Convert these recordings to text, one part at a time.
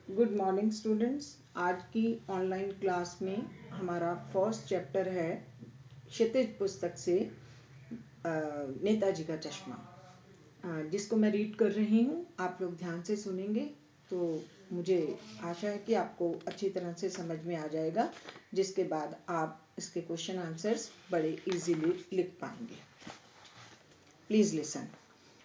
Good morning students. आज की online class में हमारा फर्स्ट चैप्टर है क्षितिज पुस्तक से नेताजी का चश्मा, जिसको मैं रीड कर रही हूँ। आप लोग ध्यान से सुनेंगे तो मुझे आशा है कि आपको अच्छी तरह से समझ में आ जाएगा, जिसके बाद आप इसके क्वेश्चन आंसर्स बड़े इजीली लिख पाएंगे। Please listen.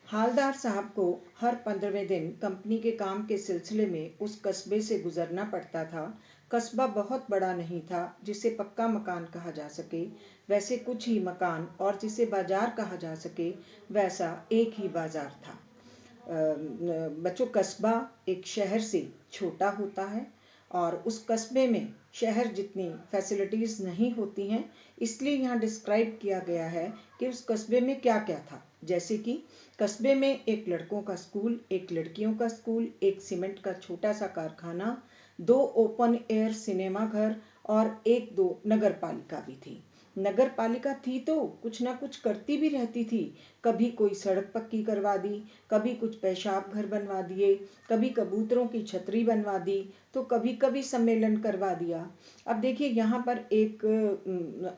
हालदार साहब को हर 15वें दिन कंपनी के काम के सिलसिले में उस कस्बे से गुजरना पड़ता था। कस्बा बहुत बड़ा नहीं था जिसे पक्का मकान कहा जा सके, वैसे कुछ ही मकान, और जिसे बाजार कहा जा सके वैसा एक ही बाजार था। बच्चों, कस्बा एक शहर से छोटा होता है और उस कस्बे में शहर जितनी फैसिलिटीज़ नहीं होती हैं, इसलिए यहाँ डिस्क्राइब किया गया है कि उस कस्बे में क्या क्या था। जैसे कि कस्बे में एक लड़कों का स्कूल, एक लड़कियों का स्कूल, एक सीमेंट का छोटा सा कारखाना, 2 ओपन एयर सिनेमा घर और 1-2 नगर पालिका भी थी। नगर पालिका थी तो कुछ ना कुछ करती भी रहती थी। कभी कोई सड़क पक्की करवा दी, कभी कुछ पेशाब घर बनवा दिए, कभी कबूतरों की छतरी बनवा दी, तो कभी कभी सम्मेलन करवा दिया। अब देखिए यहाँ पर एक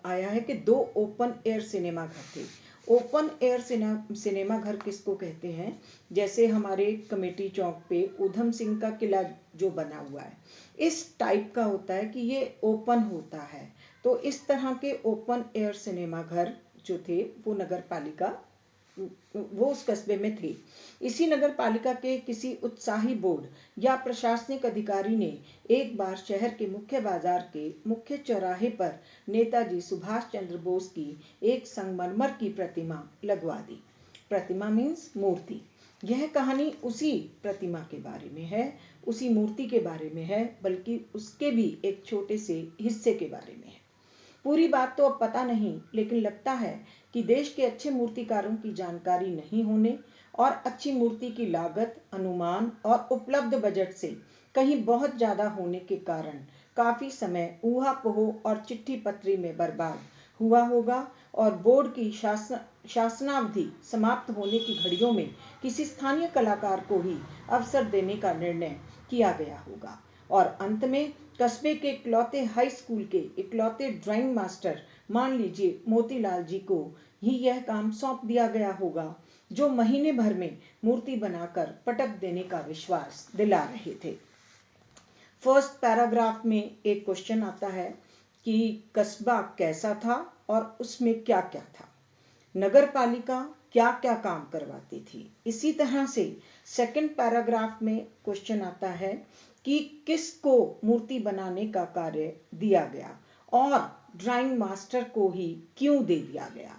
आया है कि 2 ओपन एयर सिनेमा घर थे। ओपन एयर सिनेमा घर किसको कहते हैं? जैसे हमारे कमेटी चौक पे ऊधम सिंह का किला जो बना हुआ है, इस टाइप का होता है कि ये ओपन होता है। तो इस तरह के ओपन एयर सिनेमा घर जो थे वो नगर पालिका वो उस कस्बे में थे। इसी नगर पालिका के किसी उत्साही बोर्ड या प्रशासनिक अधिकारी ने एक बार शहर के मुख्य बाजार के मुख्य चौराहे पर नेताजी सुभाष चंद्र बोस की एक संगमरमर की प्रतिमा लगवा दी। प्रतिमा मीन्स मूर्ति। यह कहानी उसी प्रतिमा के बारे में है, उसी मूर्ति के बारे में है, बल्कि उसके भी एक छोटे से हिस्से के बारे में है। पूरी बात तो अब पता नहीं, लेकिन लगता है कि देश के अच्छे मूर्तिकारों की जानकारी नहीं होने और अच्छी मूर्ति की लागत, अनुमान और उपलब्ध बजट से कहीं बहुत ज्यादा होने के कारण काफी समय ऊहापोह और चिट्ठी पत्री में बर्बाद हुआ होगा और बोर्ड की शासनावधि समाप्त होने की घड़ियों में किसी स्थानीय कलाकार को ही अवसर देने का निर्णय किया गया होगा। और अंत में कस्बे के इकलौते हाई स्कूल के इकलौते ड्राइंग मास्टर, मान लीजिए मोतीलाल जी को ही यह काम सौंप दिया गया होगा, जो महीने भर में मूर्ति बनाकर पटक देने का विश्वास दिला रहे थे। फर्स्ट पैराग्राफ में एक क्वेश्चन आता है कि कस्बा कैसा था और उसमें क्या क्या था, नगर पालिका क्या क्या काम करवाती थी। इसी तरह से सेकंड पैराग्राफ में क्वेश्चन आता है कि किसको मूर्ति बनाने का कार्य दिया गया और ड्राइंग मास्टर को ही क्यों दे दिया गया।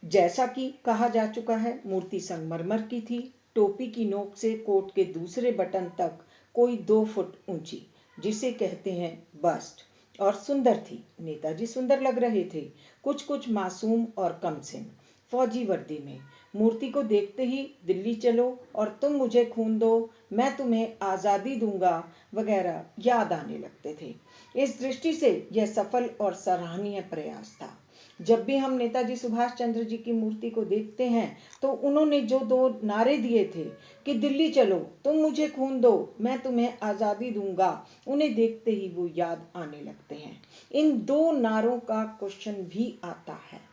जैसा कि कहा जा चुका है, मूर्ति संगमरमर की थी, टोपी की नोक से कोट के दूसरे बटन तक कोई 2 फुट ऊंची, जिसे कहते हैं बस्ट, और सुंदर थी। नेताजी सुंदर लग रहे थे, कुछ कुछ मासूम और कमसिन, फौजी वर्दी में। मूर्ति को देखते ही दिल्ली चलो और तुम मुझे खून दो, मैं तुम्हें आज़ादी दूंगा वगैरह याद आने लगते थे। इस दृष्टि से यह सफल और सराहनीय प्रयास था। जब भी हम नेताजी सुभाष चंद्र जी की मूर्ति को देखते हैं तो उन्होंने जो 2 नारे दिए थे कि दिल्ली चलो, तुम मुझे खून दो, मैं तुम्हें आज़ादी दूंगा, उन्हें देखते ही वो याद आने लगते हैं। इन 2 नारों का क्वेश्चन भी आता है।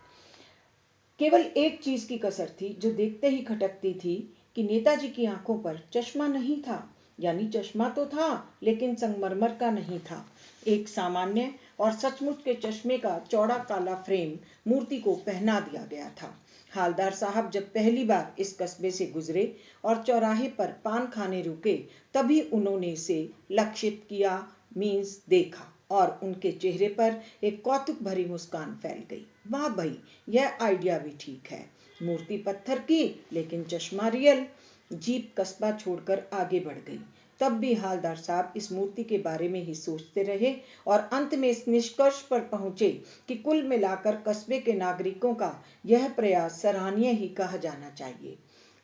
केवल एक चीज की कसर थी जो देखते ही खटकती थी कि नेताजी की आंखों पर चश्मा नहीं था। यानी चश्मा तो था लेकिन संगमरमर का नहीं था। एक सामान्य और सचमुच के चश्मे का चौड़ा काला फ्रेम मूर्ति को पहना दिया गया था। हालदार साहब जब पहली बार इस कस्बे से गुजरे और चौराहे पर पान खाने रुके, तभी उन्होंने इसे लक्षित किया, मीन्स देखा, और उनके चेहरे पर एक कौतुक भरी मुस्कान फैल गई। वाह भाई, यह आइडिया भी ठीक है। मूर्ति पत्थर की लेकिन चश्मा रियल। जीप कस्बा छोड़कर आगे बढ़ गई। तब भी हालदार साहब इस मूर्ति के बारे में ही सोचते रहे और अंत में इस निष्कर्ष पर पहुंचे कि कुल मिलाकर कस्बे के नागरिकों का यह प्रयास सराहनीय ही कहा जाना चाहिए।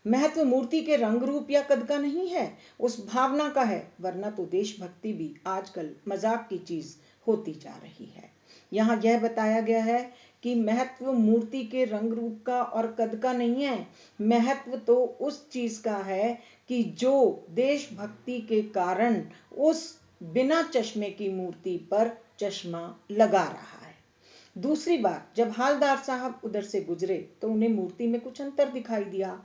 महत्व मूर्ति के रंग रूप या कद का नहीं है, उस भावना का है, वरना तो देशभक्ति भी आजकल मजाक की चीज होती जा रही है। यहाँ यह बताया गया है कि महत्व मूर्ति के रंग रूप का और कद का नहीं है, महत्व तो उस चीज का है कि जो देशभक्ति के कारण उस बिना चश्मे की मूर्ति पर चश्मा लगा रहा है। दूसरी बार जब हालदार साहब उधर से गुजरे तो उन्हें मूर्ति में कुछ अंतर दिखाई दिया।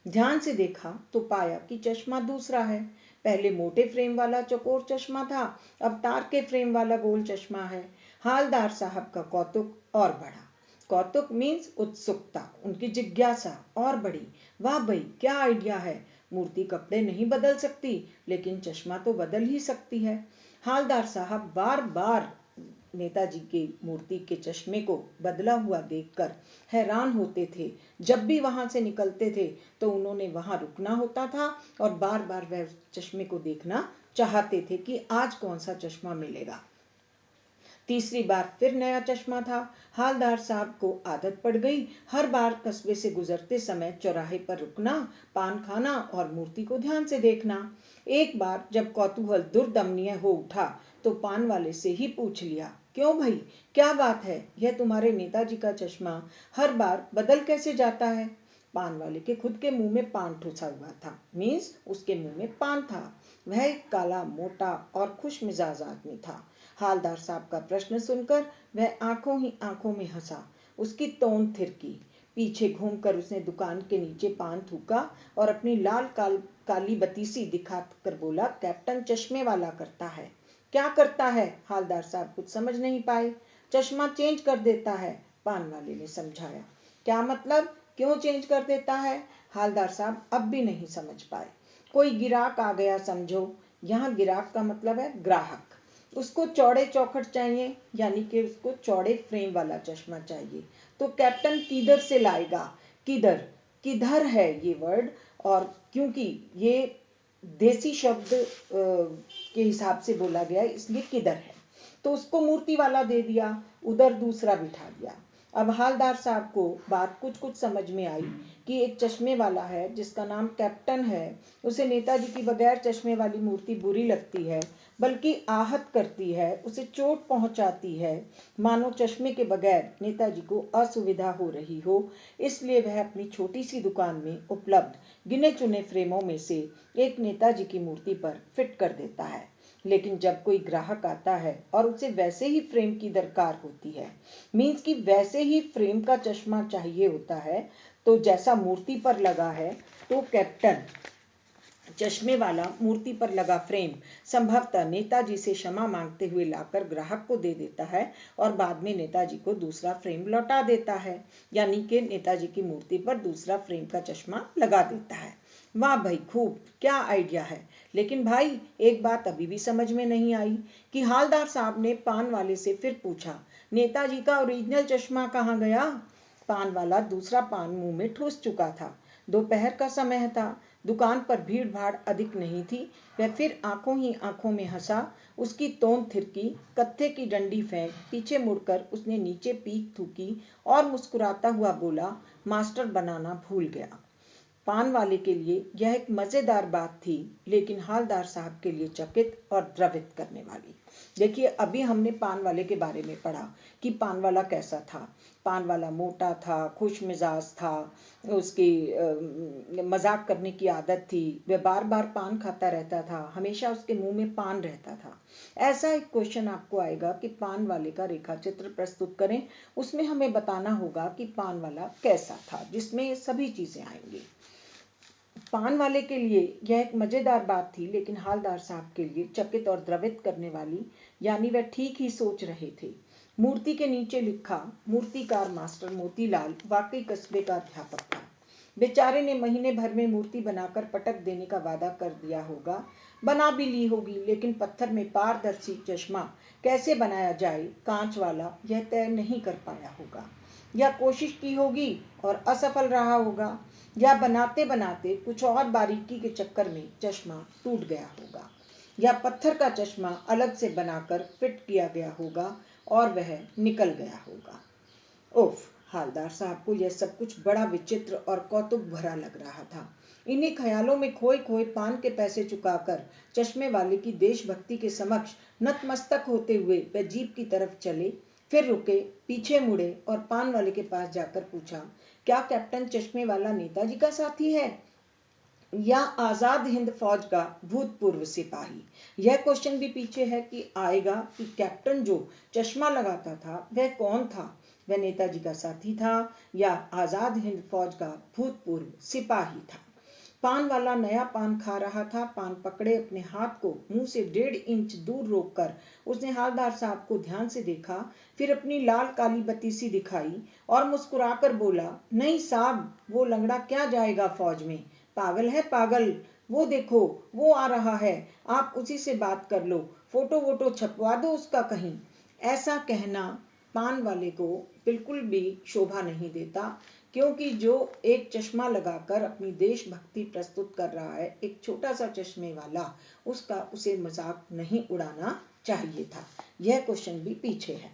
ध्यान से देखा तो पाया कि चश्मा दूसरा है। पहले मोटे फ्रेम वाला चौकोर चश्मा था, अब तार के फ्रेम वाला गोल चश्मा है। हालदार साहब का कौतुक और बढ़ा। कौतुक मीन्स उत्सुकता, उनकी जिज्ञासा और बढ़ी। वाह भाई, क्या आइडिया है। मूर्ति कपड़े नहीं बदल सकती, लेकिन चश्मा तो बदल ही सकती है। हालदार साहब बार बार नेताजी की मूर्ति के चश्मे को बदला हुआ देखकर हैरान होते थे। जब भी वहां से निकलते थे तो उन्होंने वहां रुकना होता था और बार बार वह चश्मे को देखना चाहते थे कि आज कौन सा चश्मा मिलेगा। तीसरी बार फिर नया चश्मा था। हालदार साहब को आदत पड़ गई हर बार कस्बे से गुजरते समय चौराहे पर रुकना, पान खाना और मूर्ति को ध्यान से देखना। एक बार जब कौतूहल दुर्दमनीय हो उठा तो पान वाले से ही पूछ लिया, क्यों भाई, क्या बात है, यह तुम्हारे नेताजी का चश्मा हर बार बदल कैसे जाता है। पान वाले के खुद के मुंह में पान ठुसा हुआ था, मीन्स उसके मुंह में पान था। वह एक काला, मोटा और खुश मिजाज आदमी था। हालदार साहब का प्रश्न सुनकर वह आंखों ही आंखों में हंसा। उसकी तोंद थिरकी। पीछे घूमकर उसने दुकान के नीचे पान थूका और अपनी लाल काली बतीसी दिखाकर बोला, कैप्टन चश्मे वाला करता है। क्या करता है? हालदार साहब कुछ समझ नहीं पाए। चश्मा चेंज कर देता है, पान वाले ने समझाया। क्या मतलब, क्यों चेंज कर देता है? हालदार साहब अब भी नहीं समझ पाए। कोई गिराक आ गया समझो। यहाँ गिराक का मतलब है ग्राहक। उसको चौड़े चौखट चाहिए, यानी कि उसको चौड़े फ्रेम वाला चश्मा चाहिए। तो कैप्टन किधर से लाएगा? किधर, किधर है ये वर्ड, और क्योंकि ये देसी शब्द के हिसाब से बोला गया इसलिए किधर है, तो उसको मूर्ति वाला दे दिया, उधर दूसरा बिठा दिया। अब हालदार साहब को बात कुछ कुछ समझ में आई कि एक चश्मे वाला है जिसका नाम कैप्टन है, उसे नेताजी की बगैर चश्मे वाली मूर्ति बुरी लगती है, बल्कि आहत करती है, उसे चोट पहुंचाती है, मानो चश्मे के बगैर नेताजी को असुविधा हो रही हो। इसलिए वह अपनी छोटी सी दुकान में उपलब्ध गिने चुने फ्रेमों में से एक नेताजी की मूर्ति पर फिट कर देता है। लेकिन जब कोई ग्राहक आता है और उसे वैसे ही फ्रेम की दरकार होती है, मीन्स कि वैसे ही फ्रेम का चश्मा चाहिए होता है, तो जैसा मूर्ति पर लगा है, तो कैप्टन चश्मे वाला मूर्ति पर लगा फ्रेम संभवतः नेताजी से क्षमा मांगते हुए लाकर ग्राहक को दे देता है और बाद में नेताजी को दूसरा फ्रेम लौटा देता है, यानी कि नेताजी की मूर्ति पर दूसरा फ्रेम का चश्मा लगा देता है। वाह भाई, खूब, क्या आइडिया है। लेकिन भाई, एक बात अभी भी समझ में नहीं आई कि हालदार साहब ने पान वाले से फिर पूछा, नेताजी का ओरिजिनल चश्मा कहाँ गया? पान वाला दूसरा पान मुंह में ठूस चुका था। दोपहर का समय था, दुकान पर भीड़ भाड़ अधिक नहीं थी। वह फिर आंखों ही आंखों में हंसा। उसकी तोंद थिरकी, कत्थे की डंडी फेंक पीछे मुड़कर उसने नीचे पीक थूकी और मुस्कुराता हुआ बोला, मास्टर बनाना भूल गया। पान वाले के लिए यह एक मजेदार बात थी, लेकिन हालदार साहब के लिए चकित और द्रवित करने वाली। देखिए, अभी हमने पान वाले के बारे में पढ़ा कि पान वाला कैसा था। पान वाला मोटा था, खुश मिजाज था, उसकी मजाक करने की आदत थी, वह बार बार पान खाता रहता था, हमेशा उसके मुंह में पान रहता था। ऐसा एक क्वेश्चन आपको आएगा कि पान वाले का रेखा चित्र प्रस्तुत करें। उसमें हमें बताना होगा कि पान वाला कैसा था, जिसमें सभी चीजें आएंगी। पान वाले के लिए यह एक मजेदार बात थी, लेकिन हालदार साहब के लिए चकित और द्रवित करने वाली, यानी वह ठीक ही सोच रहे थे। मूर्ति के नीचे लिखा, मूर्तिकार मास्टर मोतीलाल वाकई कस्बे का अध्यापक था। बेचारे ने महीने भर में मूर्ति बनाकर पटक देने का वादा कर दिया होगा, बना भी ली होगी, लेकिन पत्थर में पारदर्शी चश्मा कैसे बनाया जाए, कांच वाला, यह तय नहीं कर पाया होगा। या कोशिश की होगी और असफल रहा होगा, या बनाते बनाते कुछ और बारीकी के चक्कर में चश्मा टूट गया होगा, या पत्थर का चश्मा अलग से बनाकर फिट किया गया होगा और वह निकल गया होगा। उफ, हालदार साहब को यह सब कुछ बड़ा विचित्र और कौतुक भरा लग रहा था। इन्हीं ख्यालों में खोए खोए पान के पैसे चुकाकर चश्मे वाले की देशभक्ति के समक्ष नतमस्तक होते हुए वह जीप की तरफ चले, फिर रुके, पीछे मुड़े और पान वाले के पास जाकर पूछा, क्या कैप्टन चश्मे वाला नेताजी का साथी है? या आजाद हिंद फौज का भूतपूर्व सिपाही? यह क्वेश्चन भी पीछे है कि आएगा कि कैप्टन जो चश्मा लगाता था वह कौन था? वह नेताजी का साथी था या आजाद हिंद फौज का भूतपूर्व सिपाही था? पान वाला नया पान खा रहा था। पान पकड़े अपने हाथ को मुंह से 1.5 इंच दूर रोककर उसने हवलदार साहब को ध्यान से देखा, फिर अपनी लाल काली बत्तीसी दिखाई और मुस्कुराकर बोला, नहीं साहब, वो लंगड़ा क्या जाएगा फौज में? पागल है पागल। वो देखो, वो आ रहा है, आप उसी से बात कर लो, फोटो वोटो छपवा दो उसका कहीं। ऐसा कहना पान वाले को बिल्कुल भी शोभा नहीं देता, क्योंकि जो एक चश्मा लगाकर अपनी देशभक्ति प्रस्तुत कर रहा है, एक छोटा सा चश्मे वाला, उसका उसे मजाक नहीं उड़ाना चाहिए था। यह क्वेश्चन भी पीछे है।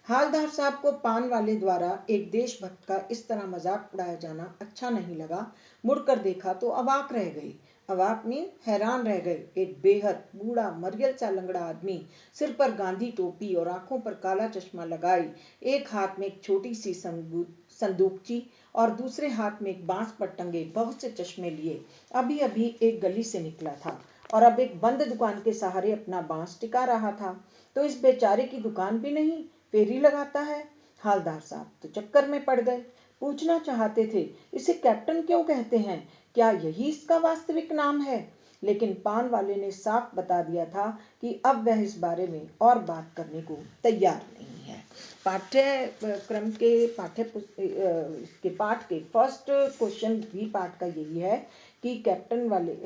हवलदार साहब को पान वाले द्वारा एक देशभक्त का इस तरह मजाक उड़ाया जाना अच्छा नहीं लगा। मुड़कर देखा तो अवाक रह गए। अवाक में हैरान रह गए। एक बेहद बूढ़ा मरियल सा लंगड़ा आदमी, सिर पर गांधी टोपी और आंखों पर काला चश्मा लगाए, एक हाथ में एक छोटी सी संदूकची और दूसरे हाथ में एक बांस पर टंगे बहुत से चश्मे लिए अभी अभी एक गली से निकला था और अब एक बंद दुकान के सहारे अपना बांस टिका रहा था। तो इस बेचारे की दुकान भी नहीं, फेरी लगाता है। हवलदार साहब तो चक्कर में पड़ गए। पूछना चाहते थे, इसे कैप्टन क्यों कहते हैं? क्या यही इसका वास्तविक नाम है? लेकिन पान वाले ने साफ बता दिया था कि अब वह इस बारे में और बात करने को तैयार नहीं है। पाठ्यक्रम के पाठ के फर्स्ट क्वेश्चन भी पाठ का यही है कि कैप्टन वाले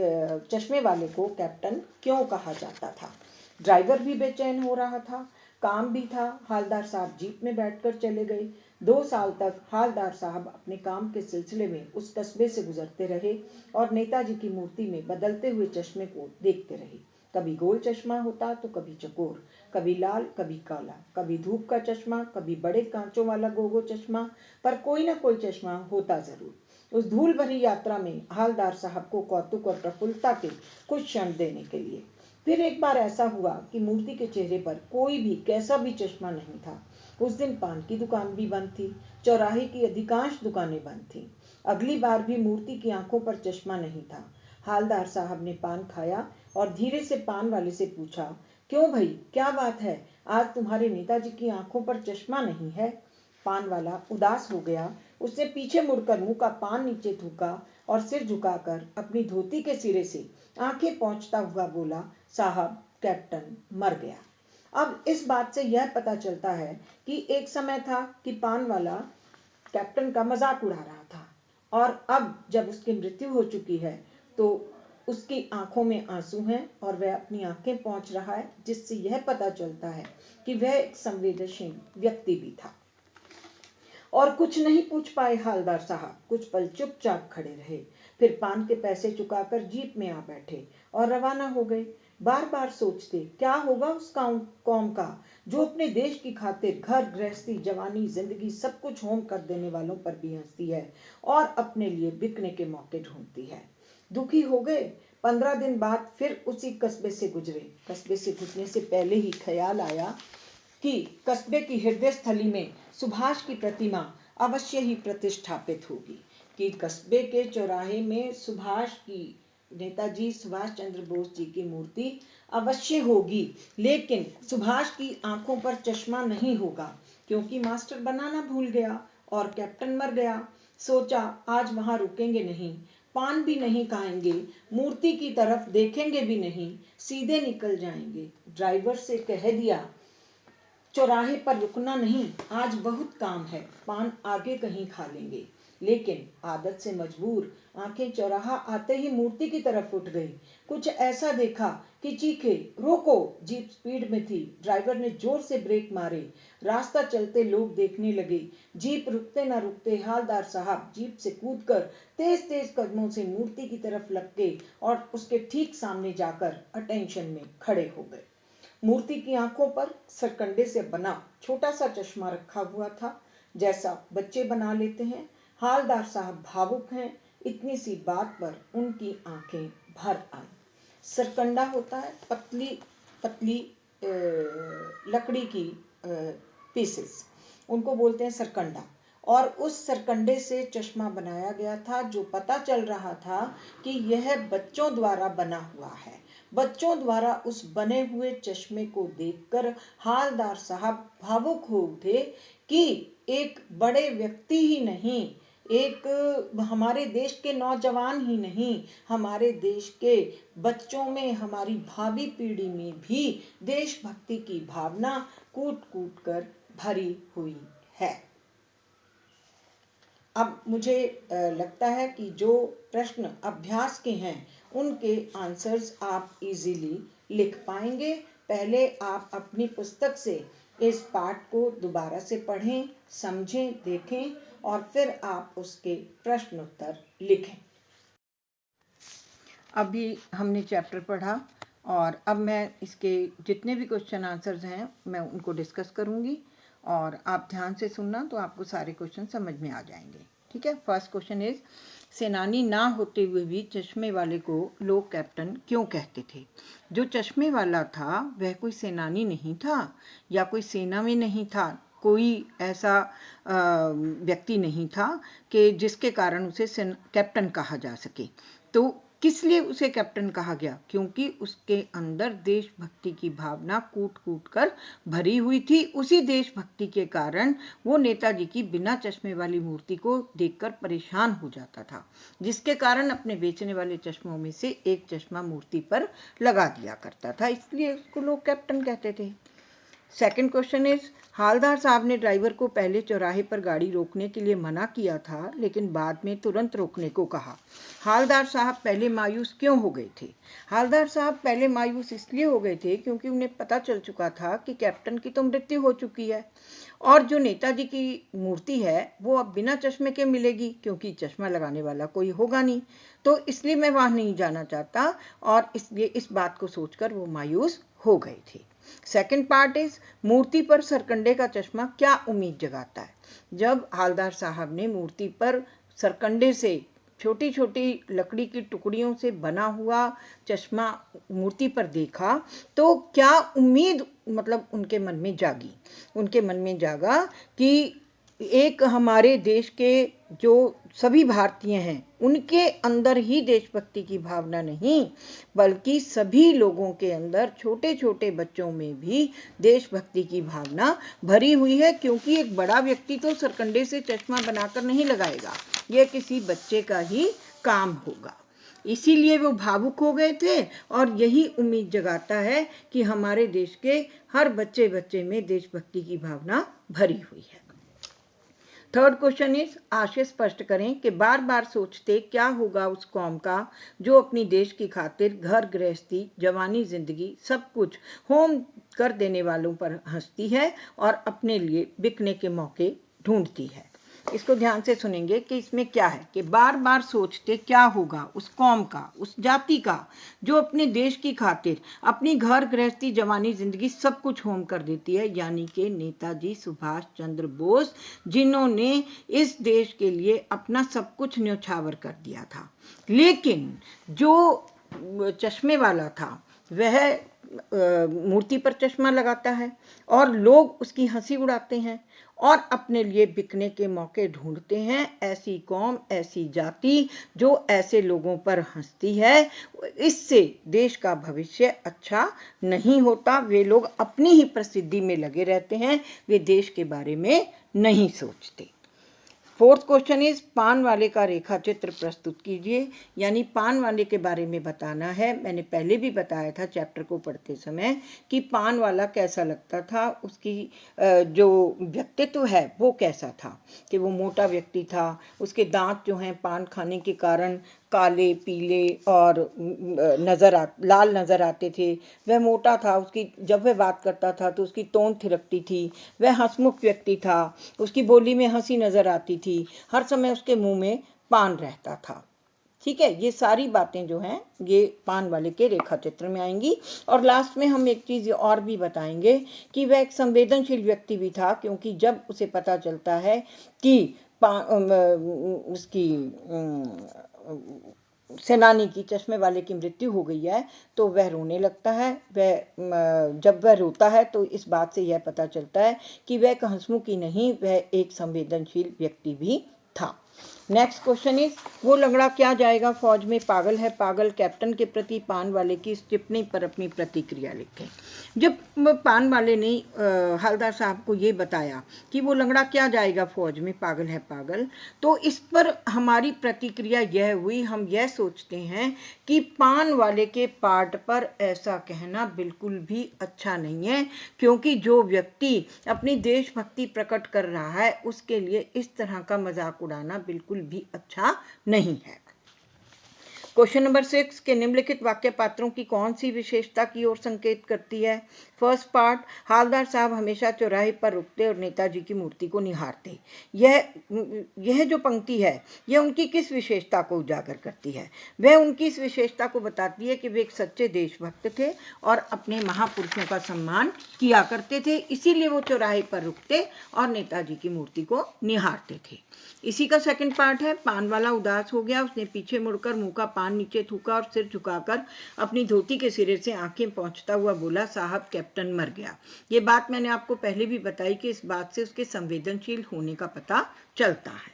चश्मे वाले को कैप्टन क्यों कहा जाता था। ड्राइवर भी बेचैन हो रहा था, काम भी था। हवलदार साहब जीप में बैठकर चले गए। 2 साल तक हवलदार साहब अपने काम के सिलसिले में उस कस्बे से गुजरते रहे और नेताजी की मूर्ति में बदलते हुए चश्मे को देखते रहे। कभी गोल चश्मा होता तो कभी चकोर, कभी लाल कभी काला, कभी धूप का चश्मा, कभी बड़े कांचों वाला गोगो चश्मा, पर कोई ना कोई चश्मा होता जरूर। उस धूल भरी यात्रा में हवलदार साहब को कौतुक और प्रफुल्लता के कुछ क्षण देने के लिए। फिर एक बार ऐसा हुआ कि मूर्ति के चेहरे पर कोई भी कैसा भी चश्मा नहीं था। उस दिन पान की दुकान भी बंद थी, चौराहे की अधिकांश दुकानें बंद थीं। अगली बार भी मूर्ति की आंखों पर चश्मा नहीं था। हवलदार साहब ने पान खाया और धीरे से पान वाले से पूछा, क्यों भाई, क्या बात है, आज तुम्हारे नेताजी की आंखों पर चश्मा नहीं है? पान वाला उदास हो गया। उसने पीछे मुड़कर मुंह का पान नीचे थूका और सिर झुकाकर अपनी धोती के सिरे से आंखें पोंछता हुआ बोला, साहब, कैप्टन मर गया। अब इस बात से यह पता चलता है कि एक समय था कि पान वाला कैप्टन का मजाक उड़ा रहा था और अब जब उसकी मृत्यु हो चुकी है तो उसकी आंखों में आंसू हैं और वह अपनी आंखें पोंछ रहा है, जिससे यह पता चलता है कि वह एक संवेदनशील व्यक्ति भी था। और कुछ नहीं पूछ पाए हवलदार साहब, कुछ पल चुपचाप खड़े रहे, फिर पान के पैसे चुकाकर जीप में आ बैठे और रवाना हो गए। बार बार सोचते, क्या होगा उस कौम का जो अपने देश की खातिर घर गृहस्थी जवानी जिंदगी सब कुछ होम कर देने वालों पर भी हंसती है और अपने लिए बिकने के मौके ढूंढती है। दुखी हो गए। 15 दिन बाद फिर उसी कस्बे से गुजरे। कस्बे से गुजरने से पहले ही ख्याल आया कि कस्बे की हृदय स्थली में सुभाष की प्रतिमा अवश्य ही प्रतिष्ठापित होगी, कि कस्बे के चौराहे में सुभाष की, नेताजी सुभाष चंद्र बोस जी की मूर्ति अवश्य होगी, लेकिन सुभाष की आंखों पर चश्मा नहीं होगा, क्योंकि मास्टर बनाना भूल गया और कैप्टन मर गया। सोचा, आज वहां रुकेंगे नहीं, पान भी नहीं खाएंगे, मूर्ति की तरफ देखेंगे भी नहीं, सीधे निकल जाएंगे। ड्राइवर से कह दिया, चौराहे पर रुकना नहीं, आज बहुत काम है, पान आगे कहीं खा लेंगे। लेकिन आदत से मजबूर आंखें चौराहा आते ही मूर्ति की तरफ उठ गई। कुछ ऐसा देखा कि चीखे, रोको। जीप स्पीड में थी। ड्राइवर ने जोर से ब्रेक मारे। रास्ता चलते लोग देखने लगे। जीप रुकते न रुकते हवलदार साहब जीप से कूदकर तेज तेज कदमों से मूर्ति की तरफ लपके और उसके ठीक सामने जाकर अटेंशन में खड़े हो गए। मूर्ति की आंखों पर सरकंडे से बना छोटा सा चश्मा रखा हुआ था, जैसा बच्चे बना लेते हैं। हवलदार साहब भावुक हैं, इतनी सी बात पर उनकी आंखें भर आई। सरकंडा होता है पतली पतली लकड़ी की पीसेस, उनको बोलते हैं सरकंडा। और उस सरकंडे से चश्मा बनाया गया था जो पता चल रहा था कि यह बच्चों द्वारा बना हुआ है। बच्चों द्वारा उस बने हुए चश्मे को देखकर हालदार साहब भावुक हो उठे कि एक बड़े व्यक्ति ही नहीं, एक हमारे देश के नौजवान ही नहीं, हमारे देश के बच्चों में, हमारी भावी पीढ़ी में भी देशभक्ति की भावना कूट कूट कर भरी हुई है। अब मुझे लगता है कि जो प्रश्न अभ्यास के हैं उनके आंसर्स आप इजीली लिख पाएंगे। पहले आप अपनी पुस्तक से इस पाठ को दोबारा से पढ़ें, समझें, देखें और फिर आप उसके प्रश्न उत्तर लिखें। अभी हमने चैप्टर पढ़ा और अब मैं इसके जितने भी क्वेश्चन आंसर्स हैं मैं उनको डिस्कस करूंगी और आप ध्यान से सुनना तो आपको सारे क्वेश्चन समझ में आ जाएंगे। ठीक है। फर्स्ट क्वेश्चन इज, सेनानी ना होते हुए भी चश्मे वाले को लोग कैप्टन क्यों कहते थे? जो चश्मे वाला था वह कोई सेनानी नहीं था या कोई सेना में नहीं था, कोई ऐसा व्यक्ति नहीं था कि जिसके कारण उसे कैप्टन कहा जा सके। तो किस लिए उसे कैप्टन कहा गया? क्योंकि उसके अंदर देशभक्ति की भावना कूट कूट कर भरी हुई थी। उसी देशभक्ति के कारण वो नेताजी की बिना चश्मे वाली मूर्ति को देखकर परेशान हो जाता था, जिसके कारण अपने बेचने वाले चश्मों में से एक चश्मा मूर्ति पर लगा दिया करता था, इसलिए उसको लोग कैप्टन कहते थे। सेकंड क्वेश्चन इज, हालदार साहब ने ड्राइवर को पहले चौराहे पर गाड़ी रोकने के लिए मना किया था लेकिन बाद में तुरंत रोकने को कहा। हालदार साहब पहले मायूस क्यों हो गए थे? हालदार साहब पहले मायूस इसलिए हो गए थे क्योंकि उन्हें पता चल चुका था कि कैप्टन की तो मृत्यु हो चुकी है और जो नेताजी की मूर्ति है वो अब बिना चश्मे के मिलेगी क्योंकि चश्मा लगाने वाला कोई होगा नहीं, तो इसलिए मैं वहां नहीं जाना चाहता और इसलिए इस बात को सोचकर वो मायूस हो गए थे। सेकंड पार्ट इज, मूर्ति पर सरकंडे का चश्मा क्या उम्मीद जगाता है? जब हालदार साहब ने मूर्ति पर सरकंडे से छोटी छोटी लकड़ी की टुकड़ियों से बना हुआ चश्मा मूर्ति पर देखा तो क्या उम्मीद मतलब उनके मन में जागी? उनके मन में जागा कि एक हमारे देश के जो सभी भारतीय हैं उनके अंदर ही देशभक्ति की भावना नहीं बल्कि सभी लोगों के अंदर, छोटे छोटे बच्चों में भी देशभक्ति की भावना भरी हुई है, क्योंकि एक बड़ा व्यक्ति तो सरकंडे से चश्मा बनाकर नहीं लगाएगा, यह किसी बच्चे का ही काम होगा। इसीलिए वो भावुक हो गए थे और यही उम्मीद जगाता है कि हमारे देश के हर बच्चे बच्चे में देशभक्ति की भावना भरी हुई है। थर्ड क्वेश्चन इज, आशय स्पष्ट करें कि बार बार सोचते क्या होगा उस कौम का जो अपनी देश की खातिर घर गृहस्थी, जवानी, जिंदगी सब कुछ होम कर देने वालों पर हंसती है और अपने लिए बिकने के मौके ढूंढती है। इसको ध्यान से सुनेंगे कि इसमें क्या है कि बार बार सोचते क्या होगा उस कौम का, उस जाति का जो अपने देश की खातिर अपनी घर गृहस्थी, जवानी, जिंदगी सब कुछ होम कर देती है, यानी कि नेताजी सुभाष चंद्र बोस, जिन्होंने इस देश के लिए अपना सब कुछ न्यौछावर कर दिया था। लेकिन जो चश्मे वाला था वह मूर्ति पर चश्मा लगाता है और लोग उसकी हंसी उड़ाते हैं और अपने लिए बिकने के मौके ढूंढते हैं। ऐसी कौम, ऐसी जाति जो ऐसे लोगों पर हंसती है, इससे देश का भविष्य अच्छा नहीं होता। वे लोग अपनी ही प्रसिद्धि में लगे रहते हैं, वे देश के बारे में नहीं सोचते। फोर्थ क्वेश्चन इज, पान वाले का रेखा चित्र प्रस्तुत कीजिए, यानी पान वाले के बारे में बताना है। मैंने पहले भी बताया था चैप्टर को पढ़ते समय कि पान वाला कैसा लगता था, उसकी जो व्यक्तित्व है वो कैसा था, कि वो मोटा व्यक्ति था, उसके दांत जो हैं पान खाने के कारण काले, पीले और लाल नजर आते थे। वह मोटा था, उसकी जब वह बात करता था तो उसकी टोन थिरकती थी। वह हंसमुख व्यक्ति था, उसकी बोली में हंसी नजर आती थी, हर समय उसके मुंह में पान रहता था। ठीक है, ये सारी बातें जो हैं ये पान वाले के रेखा चित्र में आएंगी। और लास्ट में हम एक चीज और भी बताएंगे कि वह एक संवेदनशील व्यक्ति भी था, क्योंकि जब उसे पता चलता है कि उसकी सेनानी की, चश्मे वाले की मृत्यु हो गई है तो वह रोने लगता है। जब वह रोता है तो इस बात से यह पता चलता है कि वह एक हंसमुखी नहीं, वह एक संवेदनशील व्यक्ति भी था। नेक्स्ट क्वेश्चन इज, वो लंगड़ा क्या जाएगा फौज में, पागल है पागल। कैप्टन के प्रति पान वाले की इस टिप्पणी पर अपनी प्रतिक्रिया लिखें। जब पान वाले ने हवलदार साहब को ये बताया कि वो लंगड़ा क्या जाएगा फौज में, पागल है पागल, तो इस पर हमारी प्रतिक्रिया यह हुई, हम यह सोचते हैं कि पान वाले के पार्ट पर ऐसा कहना बिल्कुल भी अच्छा नहीं है, क्योंकि जो व्यक्ति अपनी देशभक्ति प्रकट कर रहा है उसके लिए इस तरह का मजाक उड़ाना बिल्कुल भी अच्छा नहीं है। क्वेश्चन नंबर 6 के निम्नलिखित वाक्य पात्रों की कौन सी विशेषता की ओर संकेत करती है। फर्स्ट पार्ट, हवलदार साहब हमेशा चौराहे पर रुकते और नेताजी की मूर्ति को निहारते। यह जो पंक्ति है यह उनकी किस विशेषता को उजागर करती है। वह उनकी इस विशेषता को बताती है कि वे एक सच्चे देशभक्त थे और अपने महापुरुषों का सम्मान किया करते थे, इसीलिए वो चौराहे पर रुकते और नेताजी की मूर्ति को निहारते थे। इसी का सेकंड पार्ट है, पान वाला उदास हो गया, उसने पीछे मुड़कर मुंह का पान नीचे थूका और सिर झुकाकर अपनी धोती के सिरे से आंखें पोंछता हुआ बोला, साहब कैप्टन मर गया। ये बात मैंने आपको पहले भी बताई कि इस बात से उसके संवेदनशील होने का पता चलता है।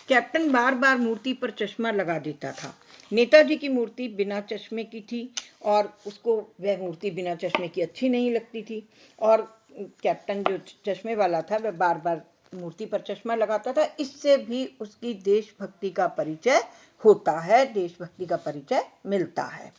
कैप्टन बार बार मूर्ति पर चश्मा लगा देता था। नेताजी की मूर्ति बिना चश्मे की थी और उसको वह मूर्ति बिना चश्मे की अच्छी नहीं लगती थी, और कैप्टन जो चश्मे वाला था वह बार बार मूर्ति पर चश्मा लगाता था। इससे भी उसकी देशभक्ति का परिचय होता है, देशभक्ति का परिचय मिलता है।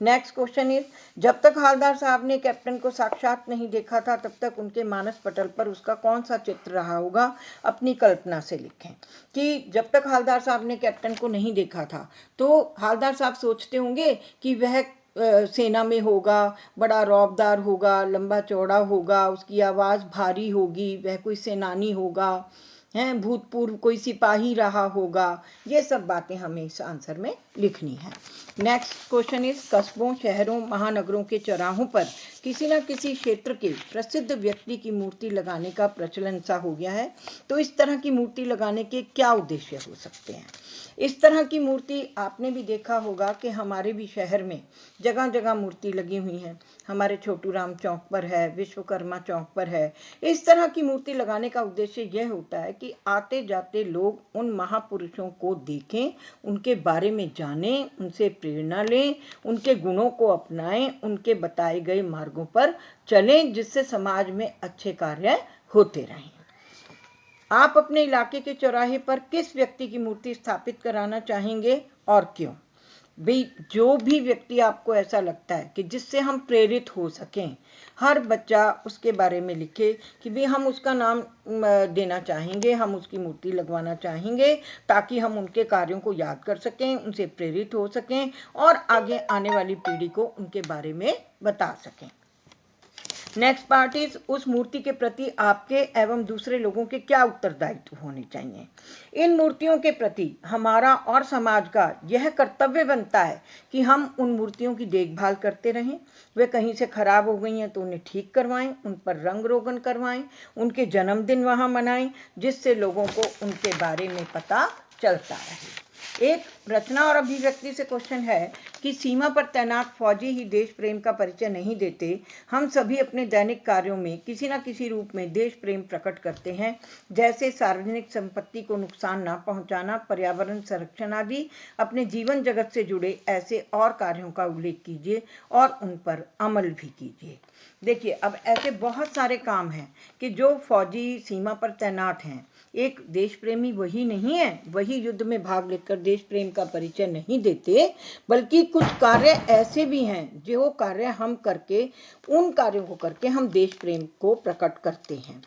नेक्स्ट क्वेश्चन इज, जब तक हवलदार साहब ने कैप्टन को साक्षात नहीं देखा था तब तक उनके मानस पटल पर उसका कौन सा चित्र रहा होगा। अपनी कल्पना से लिखें कि जब तक हवलदार साहब ने कैप्टन को नहीं देखा था तो हवलदार साहब सोचते होंगे कि वह सेना में होगा, बड़ा रौबदार होगा, लंबा चौड़ा होगा, उसकी आवाज़ भारी होगी, वह कोई सेनानी होगा, हैं भूतपूर्व कोई सिपाही रहा होगा। ये सब बातें हमें इस आंसर में लिखनी है। नेक्स्ट क्वेश्चन इज, कस्बों, शहरों, महानगरों के चौराहों पर किसी न किसी क्षेत्र के प्रसिद्ध व्यक्ति की मूर्ति लगाने का प्रचलन सा हो गया है, तो इस तरह की मूर्ति लगाने के क्या उद्देश्य हो सकते हैं। इस तरह की मूर्ति आपने भी देखा होगा कि हमारे भी शहर में जगह जगह मूर्ति लगी हुई हैं। हमारे छोटू राम चौक पर है, विश्वकर्मा चौक पर है। इस तरह की मूर्ति लगाने का उद्देश्य यह होता है कि आते जाते लोग उन महापुरुषों को देखें, उनके बारे में जानें, उनसे प्रेरणा लें, उनके गुणों को अपनाएं, उनके बताए गए मार्गों पर चलें, जिससे समाज में अच्छे कार्य होते रहें। आप अपने इलाके के चौराहे पर किस व्यक्ति की मूर्ति स्थापित कराना चाहेंगे और क्यों। भाई जो भी व्यक्ति आपको ऐसा लगता है कि जिससे हम प्रेरित हो सकें, हर बच्चा उसके बारे में लिखे कि भाई हम उसका नाम देना चाहेंगे, हम उसकी मूर्ति लगवाना चाहेंगे, ताकि हम उनके कार्यों को याद कर सकें, उनसे प्रेरित हो सकें और आगे आने वाली पीढ़ी को उनके बारे में बता सकें। नेक्स्ट पार्ट इज, उस मूर्ति के प्रति आपके एवं दूसरे लोगों के क्या उत्तरदायित्व होने चाहिए। इन मूर्तियों के प्रति हमारा और समाज का यह कर्तव्य बनता है कि हम उन मूर्तियों की देखभाल करते रहें। वे कहीं से खराब हो गई हैं तो उन्हें ठीक करवाएं, उन पर रंग रोगन करवाएं, उनके जन्मदिन वहां मनाएं, जिससे लोगों को उनके बारे में पता चलता रहे। एक रचना और अभिव्यक्ति से क्वेश्चन है कि सीमा पर तैनात फौजी ही देश प्रेम का परिचय नहीं देते। हम सभी अपने दैनिक कार्यों में किसी न किसी रूप में देश प्रेम प्रकट करते हैं, जैसे सार्वजनिक संपत्ति को नुकसान न पहुंचाना, पर्यावरण संरक्षण आदि। अपने जीवन जगत से जुड़े ऐसे और कार्यों का उल्लेख कीजिए और उन पर अमल भी कीजिए। देखिए, अब ऐसे बहुत सारे काम हैं कि जो फौजी सीमा पर तैनात हैं, एक देश प्रेमी वही नहीं है, वही युद्ध में भाग लेकर देश प्रेम का परिचय नहीं देते, बल्कि कुछ कार्य ऐसे भी हैं जो कार्य हम करके, उन कार्यों को करके हम देश प्रेम को प्रकट करते हैं।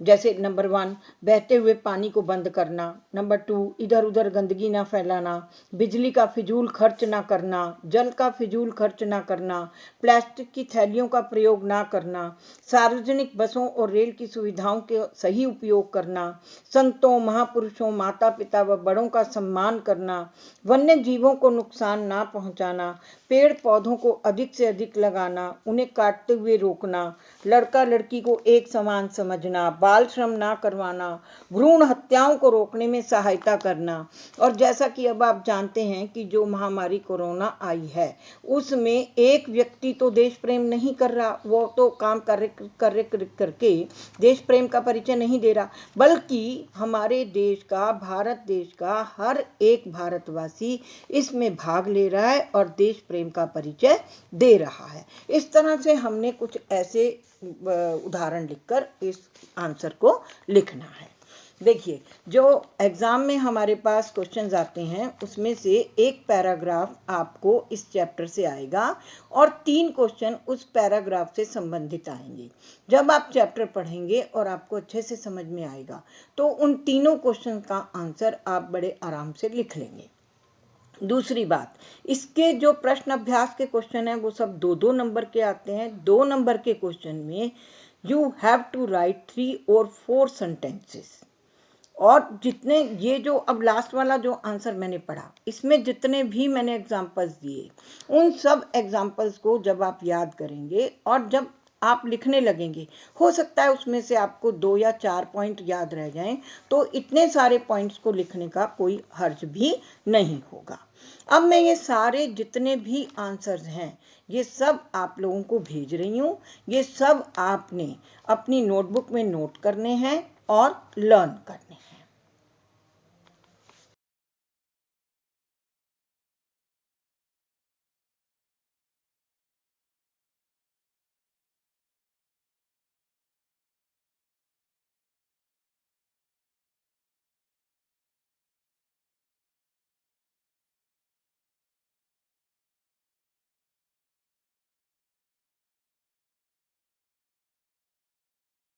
जैसे नंबर 1, बहते हुए पानी को बंद करना। नंबर 2, इधर उधर गंदगी ना फैलाना, बिजली का फिजूल खर्च ना करना, जल का फिजूल खर्च ना करना, प्लास्टिक की थैलियों का प्रयोग ना करना, सार्वजनिक बसों और रेल की सुविधाओं के सही उपयोग करना, संतों, महापुरुषों, माता पिता व बड़ों का सम्मान करना, वन्य जीवों को नुकसान ना पहुंचाना, पेड़ पौधों को अधिक से अधिक लगाना, उन्हें काटते हुए रोकना, लड़का लड़की को एक समान समझना, बाल श्रम ना करवाना, भ्रूण हत्याओं को रोकने में सहायता करना। और जैसा कि अब आप जानते हैं कि जो महामारी कोरोना आई है उसमें एक व्यक्ति तो देश प्रेम नहीं कर रहा, वो तो काम करके देश प्रेम का परिचय नहीं दे रहा, बल्कि हमारे देश का, भारत देश का हर एक भारतवासी इसमें भाग ले रहा है और देश प्रेम का परिचय दे रहा है। इस तरह से हमने कुछ ऐसे उदाहरण लिखकर इस आंसर को लिखना है। देखिए, जो एग्जाम में हमारे पास क्वेश्चंस आते हैं उसमें से एक पैराग्राफ आपको इस चैप्टर से आएगा और 3 क्वेश्चन उस पैराग्राफ से संबंधित आएंगे। जब आप चैप्टर पढ़ेंगे और आपको अच्छे से समझ में आएगा तो उन तीनों क्वेश्चन का आंसर आप बड़े आराम से लिख लेंगे। दूसरी बात, इसके जो प्रश्न अभ्यास के क्वेश्चन हैं वो सब 2-2 नंबर के आते हैं। 2 नंबर के क्वेश्चन में यू हैव टू राइट 3 और 4 सेंटेंसेस। और जितने ये जो अब लास्ट वाला जो आंसर मैंने पढ़ा, इसमें जितने भी मैंने एग्जाम्पल्स दिए, उन सब एग्जाम्पल्स को जब आप याद करेंगे और जब आप लिखने लगेंगे, हो सकता है उसमें से आपको 2 या 4 पॉइंट याद रह जाएं, तो इतने सारे पॉइंट्स को लिखने का कोई हर्ज भी नहीं होगा। अब मैं ये सारे जितने भी आंसर्स हैं ये सब आप लोगों को भेज रही हूँ। ये सब आपने अपनी नोटबुक में नोट करने हैं और लर्न करने हैं।